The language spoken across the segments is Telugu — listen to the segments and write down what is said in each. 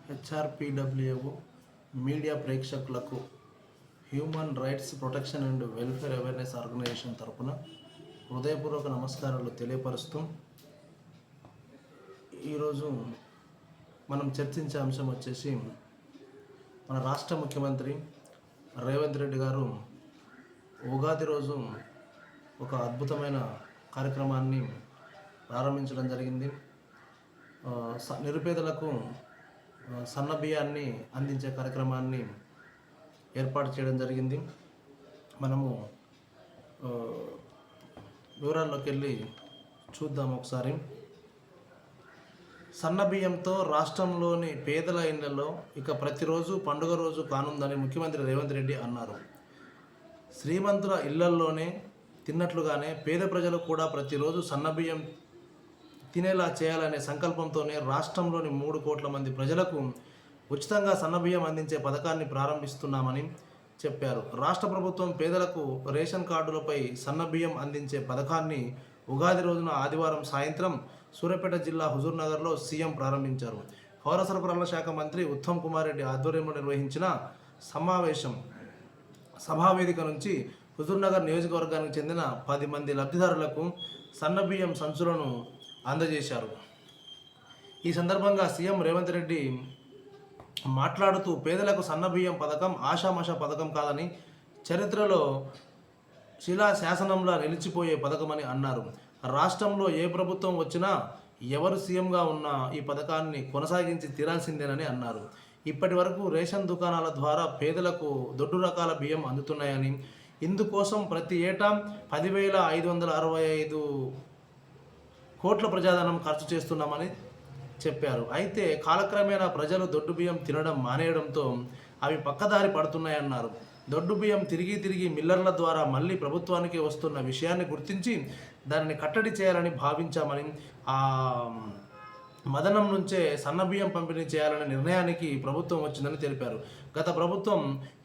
హెచ్ఆర్పిడబ్ల్యూఓ మీడియా ప్రేక్షకులకు human rights protection and welfare awareness organisation తరపున హృదయపూర్వక నమస్కారాలు తెలియపరుస్తూ ఈరోజు మనం చర్చించే అంశం వచ్చేసి మన రాష్ట్ర ముఖ్యమంత్రి రేవంత్ రెడ్డి గారు ఉగాది రోజు ఒక అద్భుతమైన కార్యక్రమాన్ని ప్రారంభించడం జరిగింది. నిరుపేదలకు సన్నబియ్యాన్ని అందించే కార్యక్రమాన్ని ఏర్పాటు చేయడం జరిగింది. మనము వివరాల్లోకి వెళ్ళి చూద్దాం ఒకసారి. సన్నబియ్యంతో రాష్ట్రంలోని పేదల ఇళ్లలో ఇక ప్రతిరోజు పండుగ రోజు కానుందని ముఖ్యమంత్రి రేవంత్ రెడ్డి అన్నారు. శ్రీమంతుల ఇళ్లల్లోనే తిన్నట్లుగానే పేద ప్రజలు కూడా ప్రతిరోజు సన్నబియ్యం తినేలా చేయాలనే సంకల్పంతోనే రాష్ట్రంలోని 3 కోట్ల మంది ప్రజలకు ఉచితంగా సన్నబియ్యం అందించే పథకాన్ని ప్రారంభిస్తున్నామని చెప్పారు. రాష్ట్ర ప్రభుత్వం పేదలకు రేషన్ కార్డులపై సన్నబియ్యం అందించే పథకాన్ని ఉగాది రోజున ఆదివారం సాయంత్రం సూర్యాపేట జిల్లా హుజూర్నగర్లో సీఎం ప్రారంభించారు. పౌర సరఫరాల శాఖ మంత్రి ఉత్తమ్ కుమార్ రెడ్డి ఆధ్వర్యంలో నిర్వహించిన సభావేదిక నుంచి హుజూర్నగర్ నియోజకవర్గానికి చెందిన 10 మంది లబ్ధిదారులకు సన్నబియ్యం సంచులను అందజేశారు. ఈ సందర్భంగా సీఎం రేవంత్ రెడ్డి మాట్లాడుతూ పేదలకు సన్నబియ్యం పథకం ఆషామాష పథకం కాదని, చరిత్రలో శిలా శాసనంలా నిలిచిపోయే పథకమని అన్నారు. రాష్ట్రంలో ఏ ప్రభుత్వం వచ్చినా ఎవరు సీఎంగా ఉన్నా ఈ పథకాన్ని కొనసాగించి తీరాల్సిందేనని అన్నారు. ఇప్పటి వరకు రేషన్ దుకాణాల ద్వారా పేదలకు దొడ్డు రకాల బియ్యం అందుతున్నాయని, ఇందుకోసం ప్రతి ఏటా 10,565 కోట్ల ప్రజాధనం ఖర్చు చేస్తున్నామని చెప్పారు. అయితే కాలక్రమేణా ప్రజలు దొడ్డు బియ్యం తినడం మానేయడంతో అవి పక్కదారి పడుతున్నాయన్నారు. దొడ్డు బియ్యం తిరిగి మిల్లర్ల ద్వారా మళ్ళీ ప్రభుత్వానికి వస్తున్న విషయాన్ని గుర్తించి దానిని కట్టడి చేయాలని భావించామని, ఆ మదనం నుంచే సన్నబియ్యం పంపిణీ చేయాలనే నిర్ణయానికి ప్రభుత్వం వచ్చిందని తెలిపారు. గత ప్రభుత్వం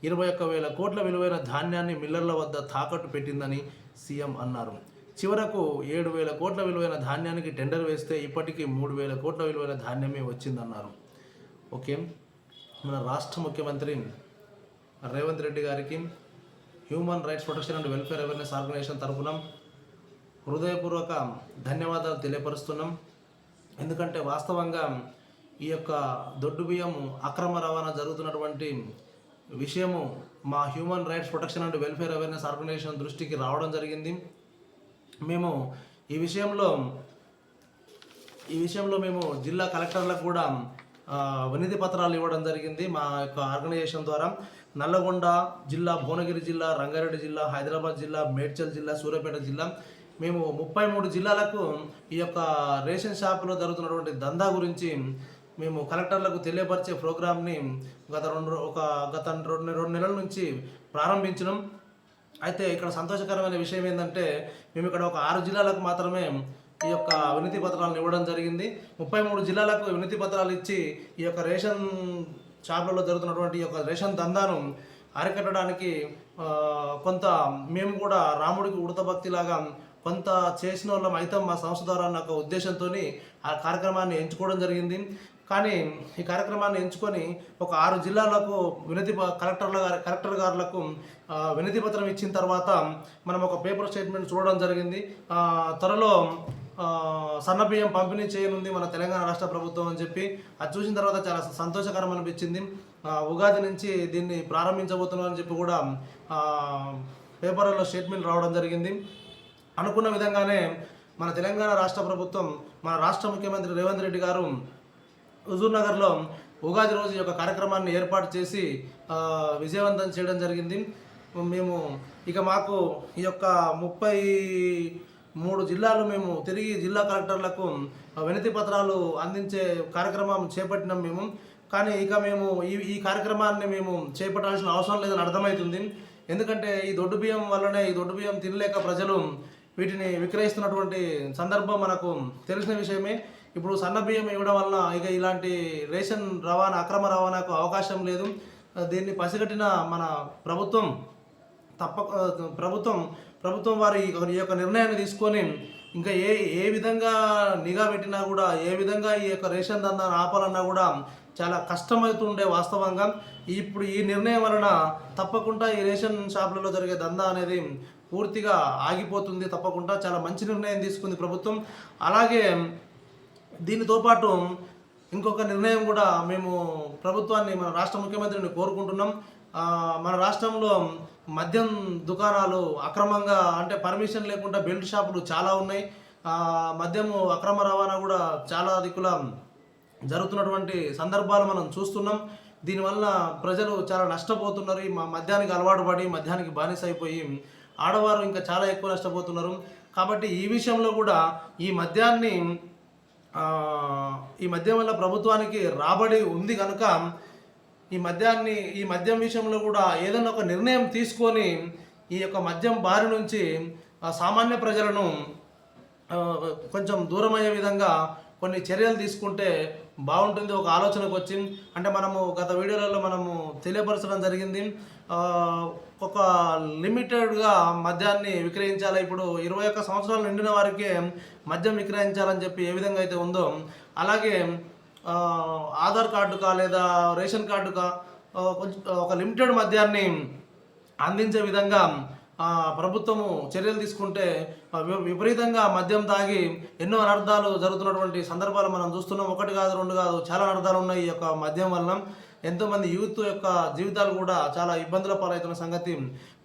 21,000 కోట్ల విలువైన ధాన్యాన్ని మిల్లర్ల వద్ద తాకట్టు పెట్టిందని సీఎం అన్నారు. చివరకు 7,000 కోట్ల విలువైన ధాన్యానికి టెండర్ వేస్తే ఇప్పటికీ 3,000 కోట్ల విలువైన ధాన్యమే వచ్చిందన్నారు. ఓకే, మన రాష్ట్ర ముఖ్యమంత్రి రేవంత్ రెడ్డి గారికి human rights protection and welfare awareness organisation తరఫున హృదయపూర్వక ధన్యవాదాలు తెలియపరుస్తున్నాం. ఎందుకంటే వాస్తవంగా ఈ యొక్క దొడ్డు బియ్యము అక్రమ రవాణా జరుగుతున్నటువంటి విషయము మా human rights protection and welfare awareness organisation దృష్టికి రావడం జరిగింది. మేము ఈ విషయంలో మేము జిల్లా కలెక్టర్లకు కూడా వినతి పత్రాలు ఇవ్వడం జరిగింది. మా యొక్క ఆర్గనైజేషన్ ద్వారా నల్లగొండ జిల్లా, భువనగిరి జిల్లా, రంగారెడ్డి జిల్లా, హైదరాబాద్ జిల్లా, మేడ్చల్ జిల్లా, సూర్యాపేట జిల్లా, మేము 33 జిల్లాలకు ఈ యొక్క రేషన్ షాపులో జరుగుతున్నటువంటి దందా గురించి మేము కలెక్టర్లకు తెలియపరిచే ప్రోగ్రామ్ని గత 2 నెలల నుంచి ప్రారంభించడం. అయితే ఇక్కడ సంతోషకరమైన విషయం ఏంటంటే మేము ఇక్కడ ఒక 6 జిల్లాలకు మాత్రమే ఈ యొక్క వినతి పత్రాలను ఇవ్వడం జరిగింది. 33 జిల్లాలకు వినతి పత్రాలు ఇచ్చి ఈ యొక్క రేషన్ షాపులలో జరుగుతున్నటువంటి ఈ యొక్క రేషన్ దందాను అరికట్టడానికి కొంత మేము కూడా రాముడికి ఉడత భక్తిలాగా కొంత చేసిన వాళ్ళం అయితే మా సంస్థ ద్వారా నాకు ఉద్దేశంతో ఆ కార్యక్రమాన్ని ఎంచుకోవడం జరిగింది. కానీ ఈ కార్యక్రమాన్ని ఎంచుకొని ఒక 6 జిల్లాలకు కలెక్టర్ గారులకు వినతి పత్రం ఇచ్చిన తర్వాత మనం ఒక పేపర్ స్టేట్మెంట్ చూడడం జరిగింది. త్వరలో సన్నబియ్యం పంపిణీ చేయనుంది మన తెలంగాణ రాష్ట్ర ప్రభుత్వం అని చెప్పి అది చూసిన తర్వాత చాలా సంతోషకరం అనిపించింది. ఉగాది నుంచి దీన్ని ప్రారంభించబోతున్నామని చెప్పి కూడా పేపర్లలో స్టేట్మెంట్ రావడం జరిగింది. అనుకున్న విధంగానే మన తెలంగాణ రాష్ట్ర ప్రభుత్వం, మన రాష్ట్ర ముఖ్యమంత్రి రేవంత్ రెడ్డి గారు హుజూర్నగర్లో ఉగాది రోజు యొక్క కార్యక్రమాన్ని ఏర్పాటు చేసి విజయవంతం చేయడం జరిగింది. మేము మాకు ఈ యొక్క 33 జిల్లాలు మేము తిరిగి జిల్లా కలెక్టర్లకు వినతి పత్రాలు అందించే కార్యక్రమం చేపట్టినాం మేము. కానీ మేము ఈ కార్యక్రమాన్ని మేము చేపట్టాల్సిన అవసరం లేదని అర్థమవుతుంది. ఎందుకంటే ఈ దొడ్డు బియ్యం వల్లనే, ఈ దొడ్డు బియ్యం తినలేక ప్రజలు వీటిని విక్రయిస్తున్నటువంటి సందర్భం మనకు తెలిసిన విషయమే. ఇప్పుడు సన్న బియ్యం ఇవ్వడం వల్ల ఇలాంటి రేషన్ అక్రమ రవాణాకు అవకాశం లేదు. దీన్ని పసిగట్టిన మన ప్రభుత్వం వారి ఈ యొక్క నిర్ణయాన్ని తీసుకొని ఇంకా ఏ విధంగా నిఘా పెట్టినా కూడా, ఏ విధంగా ఈ యొక్క రేషన్ దందాన్ని ఆపాలన్నా కూడా చాలా కష్టమవుతుండే వాస్తవంగా. ఇప్పుడు ఈ నిర్ణయం వలన తప్పకుండా ఈ రేషన్ షాపులలో జరిగే దందా అనేది పూర్తిగా ఆగిపోతుంది. తప్పకుండా చాలా మంచి నిర్ణయం తీసుకుంది ప్రభుత్వం. అలాగే దీనితో పాటు ఇంకొక నిర్ణయం కూడా మేము ప్రభుత్వాన్ని, మన రాష్ట్ర ముఖ్యమంత్రిని కోరుకుంటున్నాం. మన రాష్ట్రంలో మద్యం దుకాణాలు అక్రమంగా, అంటే పర్మిషన్ లేకుండా బెల్ట్ షాపులు చాలా ఉన్నాయి. మద్యము అక్రమ రవాణా కూడా చాలా దిక్కుల జరుగుతున్నటువంటి సందర్భాలు మనం చూస్తున్నాం. దీనివల్ల ప్రజలు చాలా నష్టపోతున్నారు. ఈ మద్యానికి అలవాటు పడి మద్యానికి బానిస అయిపోయి ఆడవారు ఇంకా చాలా ఎక్కువ నష్టపోతున్నారు. కాబట్టి ఈ విషయంలో కూడా ఈ మద్యం వల్ల ప్రభుత్వానికి రాబడి ఉంది కనుక ఈ మద్యం విషయంలో కూడా ఏదైనా ఒక నిర్ణయం తీసుకొని ఈ యొక్క మద్యం బారి నుంచి సామాన్య ప్రజలను కొంచెం దూరమయ్యే విధంగా కొన్ని చర్యలు తీసుకుంటే బాగుంటుంది. ఒక ఆలోచనకు వచ్చింది. అంటే మనము గత వీడియోలలో మనము తెలియపరచడం జరిగింది, ఒక లిమిటెడ్గా మద్యాన్ని విక్రయించాలి. ఇప్పుడు 21 సంవత్సరాలు నిండిన వారికే మద్యం విక్రయించాలని చెప్పి ఏ విధంగా అయితే ఉందో, అలాగే ఆధార్ కార్డుకా లేదా రేషన్ కార్డుకా ఒక లిమిటెడ్ మద్యాన్ని అందించే విధంగా ప్రభుత్వము చర్యలు తీసుకుంటే విపరీతంగా మద్యం తాగి ఎన్నో అనర్థాలు జరుగుతున్నటువంటి సందర్భాలు మనం చూస్తున్నాం. 1 కాదు 2 కాదు, చాలా అనర్థాలు ఉన్నాయి ఈ యొక్క మద్యం వలన. ఎంతోమంది యూత్ యొక్క జీవితాలు కూడా చాలా ఇబ్బందుల పాలవుతున్న సంగతి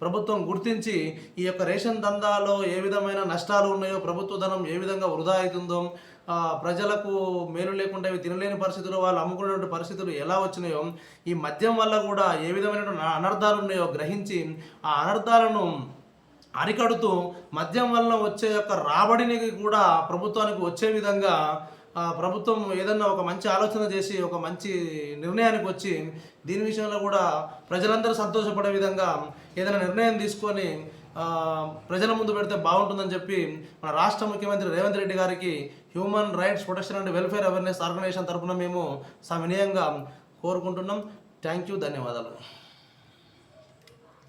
ప్రభుత్వం గుర్తించి ఈ యొక్క రేషన్ దందాలో ఏ విధమైన నష్టాలు ఉన్నాయో, ప్రభుత్వ ధనం ఏ విధంగా వృధా అవుతుందో, ప్రజలకు మేలు లేకుండా ఇవి తినలేని పరిస్థితుల్లో వాళ్ళు అమ్ముకునేటువంటి పరిస్థితులు ఎలా వచ్చినాయో, ఈ మద్యం వల్ల కూడా ఏ విధమైన అనర్థాలు ఉన్నాయో గ్రహించి ఆ అనర్థాలను అరికడుతూ మద్యం వల్ల వచ్చే యొక్క రాబడిని కూడా ప్రభుత్వానికి వచ్చే విధంగా ప్రభుత్వం ఏదన్నా ఒక మంచి ఆలోచన చేసి ఒక మంచి నిర్ణయానికి వచ్చి దీని విషయంలో కూడా ప్రజలందరూ సంతోషపడే విధంగా ఏదైనా నిర్ణయం తీసుకొని ప్రజల ముందు పెడితే బాగుంటుందని చెప్పి మన రాష్ట్ర ముఖ్యమంత్రి రేవంత్ రెడ్డి గారికి human rights protection and welfare awareness organisation తరఫున మేము సవినయంగా కోరుకుంటున్నాం. థ్యాంక్ యూ, ధన్యవాదాలు.